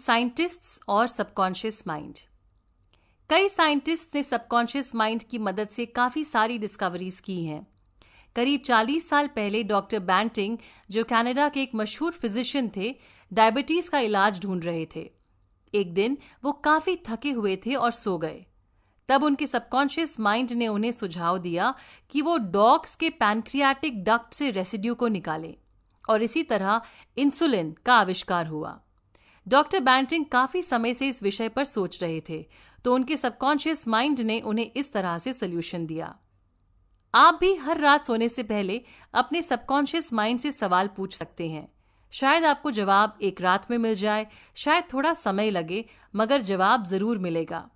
Scientists और subconscious mind. कई scientist ने सबकॉन्शियस माइंड की मदद से काफ़ी सारी डिस्कवरीज की हैं। करीब 40 साल पहले डॉक्टर बैंटिंग, जो कनाडा के एक मशहूर फिजिशियन थे, डायबिटीज़ का इलाज ढूंढ रहे थे। एक दिन वो काफ़ी थके हुए थे और सो गए। तब उनके सबकॉन्शियस माइंड ने उन्हें सुझाव दिया कि वो डॉग्स के पैनक्रियाटिक डक्ट से रेसिड्यू को निकालें, और इसी तरह इंसुलिन का आविष्कार हुआ। डॉक्टर बैंटिंग काफ़ी समय से इस विषय पर सोच रहे थे, तो उनके सबकॉन्शियस माइंड ने उन्हें इस तरह से सल्यूशन दिया। आप भी हर रात सोने से पहले अपने सबकॉन्शियस माइंड से सवाल पूछ सकते हैं। शायद आपको जवाब एक रात में मिल जाए, शायद थोड़ा समय लगे, मगर जवाब ज़रूर मिलेगा।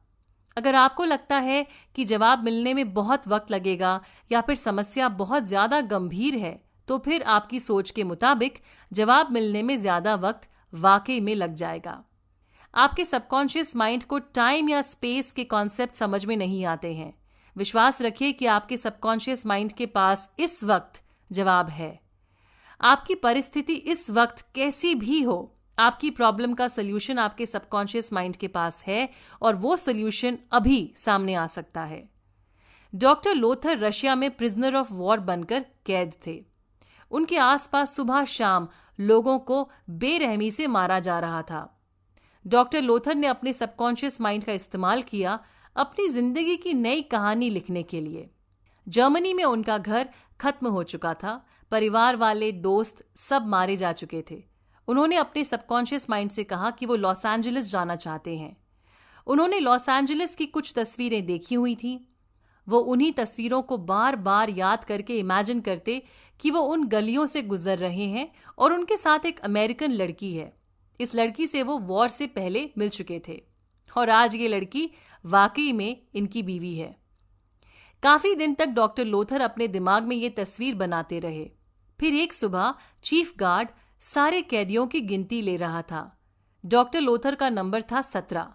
अगर आपको लगता है कि जवाब मिलने में बहुत वक्त लगेगा या फिर समस्या बहुत ज़्यादा गंभीर है, तो फिर आपकी सोच के मुताबिक जवाब मिलने में ज़्यादा वक्त वाकई में लग जाएगा। आपके सबकॉन्शियस माइंड को टाइम या स्पेस के कॉन्सेप्ट समझ में नहीं आते हैं। विश्वास रखिए कि आपके सबकॉन्शियस माइंड के पास इस वक्त जवाब है। आपकी परिस्थिति इस वक्त कैसी भी हो, आपकी प्रॉब्लम का सल्यूशन आपके सबकॉन्शियस माइंड के पास है, और वो सल्यूशन अभी सामने आ सकता है। डॉक्टर लोथर रशिया में प्रिजनर ऑफ वॉर बनकर कैद थे। उनके आसपास सुबह शाम लोगों को बेरहमी से मारा जा रहा था। डॉक्टर लोथर ने अपने सबकॉन्शियस माइंड का इस्तेमाल किया अपनी जिंदगी की नई कहानी लिखने के लिए। जर्मनी में उनका घर खत्म हो चुका था, परिवार वाले, दोस्त सब मारे जा चुके थे। उन्होंने अपने सबकॉन्शियस माइंड से कहा कि वो लॉस एंजलिस जाना चाहते हैं। उन्होंने लॉस एंजलिस की कुछ तस्वीरें देखी हुई थीं। वो उन्हीं तस्वीरों को बार बार याद करके इमेजिन करते कि वो उन गलियों से गुजर रहे हैं और उनके साथ एक अमेरिकन लड़की है। इस लड़की से वो वॉर से पहले मिल चुके थे, और आज ये लड़की वाकई में इनकी बीवी है। काफी दिन तक डॉक्टर लोथर अपने दिमाग में ये तस्वीर बनाते रहे। फिर एक सुबह चीफ गार्ड सारे कैदियों की गिनती ले रहा था। डॉक्टर लोथर का नंबर था 17।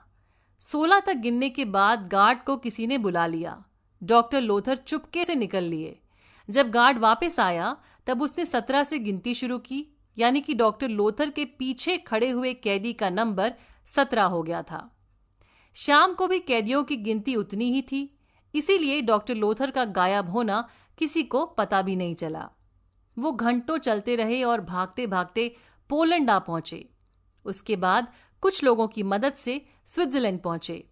16 तक गिनने के बाद गार्ड को किसी ने बुला लिया। डॉक्टर लोथर चुपके से निकल लिए। जब गार्ड वापस आया तब उसने 17 से गिनती शुरू की, यानी कि डॉक्टर लोथर के पीछे खड़े हुए कैदी का नंबर 17 हो गया था। शाम को भी कैदियों की गिनती उतनी ही थी, इसीलिए डॉक्टर लोथर का गायब होना किसी को पता भी नहीं चला। वो घंटों चलते रहे और भागते भागते पोलैंड आ पहुंचे। उसके बाद कुछ लोगों की मदद से स्विट्जरलैंड पहुंचे।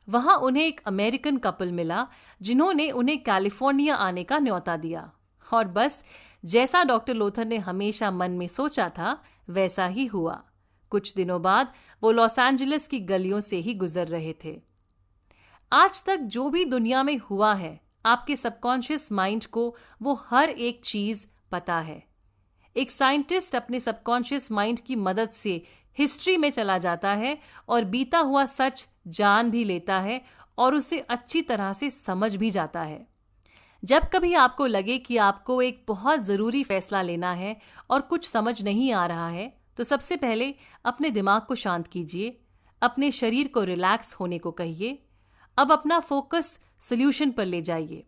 वहां उन्हें एक अमेरिकन कपल मिला, जिन्होंने उन्हें कैलिफोर्निया आने का न्योता दिया। और बस जैसा डॉक्टर लोथर ने हमेशा मन में सोचा था, वैसा ही हुआ। कुछ दिनों बाद वो लॉस एंजलिस की गलियों से ही गुजर रहे थे। आज तक जो भी दुनिया में हुआ है, आपके सबकॉन्शियस माइंड को वो हर एक चीज पता है। एक साइंटिस्ट अपने सबकॉन्शियस माइंड की मदद से हिस्ट्री में चला जाता है और बीता हुआ सच जान भी लेता है और उसे अच्छी तरह से समझ भी जाता है। जब कभी आपको लगे कि आपको एक बहुत ज़रूरी फैसला लेना है और कुछ समझ नहीं आ रहा है, तो सबसे पहले अपने दिमाग को शांत कीजिए, अपने शरीर को रिलैक्स होने को कहिए। अब अपना फोकस सॉल्यूशन पर ले जाइए।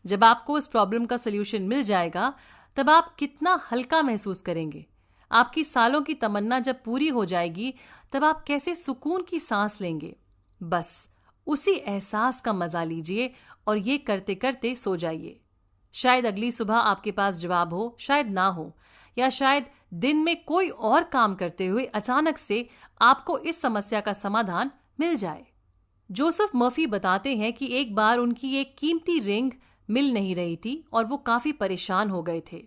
जब आपको उस प्रॉब्लम का सॉल्यूशन मिल जाएगा, तब आप कितना हल्का महसूस करेंगे। आपकी सालों की तमन्ना जब पूरी हो जाएगी, तब आप कैसे सुकून की सांस लेंगे। बस उसी एहसास का मजा लीजिए और ये करते करते सो जाइए। शायद अगली सुबह आपके पास जवाब हो, शायद ना हो, या शायद दिन में कोई और काम करते हुए अचानक से आपको इस समस्या का समाधान मिल जाए। जोसेफ मर्फी बताते हैं कि एक बार उनकी एक कीमती रिंग मिल नहीं रही थी और वो काफी परेशान हो गए थे।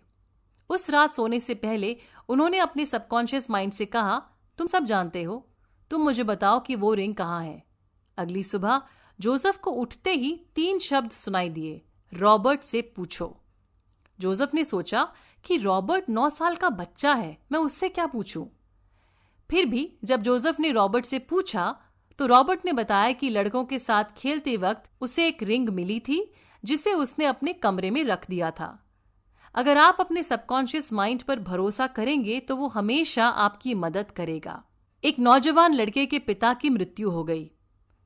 उस रात सोने से पहले उन्होंने अपने सबकॉन्शियस माइंड से कहा, तुम सब जानते हो, तुम मुझे बताओ कि वो रिंग कहाँ है। अगली सुबह जोसेफ को उठते ही 3 शब्द सुनाई दिए, रॉबर्ट से पूछो। जोसेफ ने सोचा कि रॉबर्ट 9 साल का बच्चा है, मैं उससे क्या पूछूं। फिर भी जब जोसेफ ने रॉबर्ट से पूछा तो रॉबर्ट ने बताया कि लड़कों के साथ खेलते वक्त उसे एक रिंग मिली थी, जिसे उसने अपने कमरे में रख दिया था। अगर आप अपने सबकॉन्शियस माइंड पर भरोसा करेंगे तो वो हमेशा आपकी मदद करेगा। एक नौजवान लड़के के पिता की मृत्यु हो गई।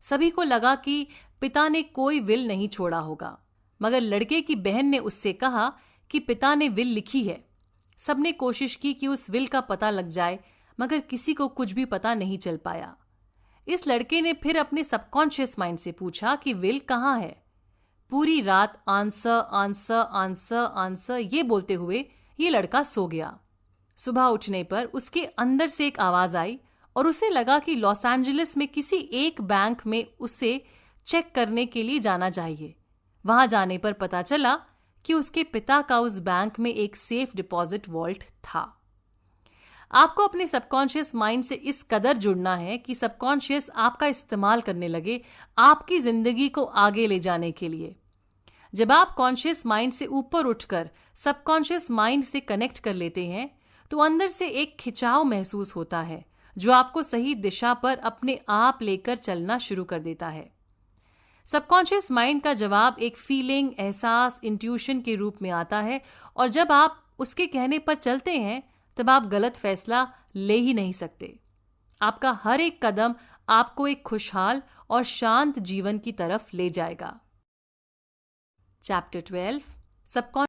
सभी को लगा कि पिता ने कोई विल नहीं छोड़ा होगा, मगर लड़के की बहन ने उससे कहा कि पिता ने विल लिखी है। सबने कोशिश की कि उस विल का पता लग जाए, मगर किसी को कुछ भी पता नहीं चल पाया। इस लड़के ने फिर अपने सबकॉन्शियस माइंड से पूछा कि विल कहाँ है। पूरी रात आंसर आंसर आंसर आंसर ये बोलते हुए ये लड़का सो गया। सुबह उठने पर उसके अंदर से एक आवाज आई और उसे लगा कि लॉस एंजलिस में किसी एक बैंक में उसे चेक करने के लिए जाना चाहिए। वहां जाने पर पता चला कि उसके पिता का उस बैंक में एक सेफ डिपॉजिट वॉल्ट था। आपको अपने सबकॉन्शियस माइंड से इस कदर जुड़ना है कि सबकॉन्शियस आपका इस्तेमाल करने लगे आपकी जिंदगी को आगे ले जाने के लिए। जब आप कॉन्शियस माइंड से ऊपर उठकर सबकॉन्शियस माइंड से कनेक्ट कर लेते हैं तो अंदर से एक खिंचाव महसूस होता है जो आपको सही दिशा पर अपने आप लेकर चलना शुरू कर देता है। सबकॉन्शियस माइंड का जवाब एक फीलिंग, एहसास, इंट्यूशन के रूप में आता है और जब आप उसके कहने पर चलते हैं तब आप गलत फैसला ले ही नहीं सकते। आपका हर एक कदम आपको एक खुशहाल और शांत जीवन की तरफ ले जाएगा। Chapter 12 subconscious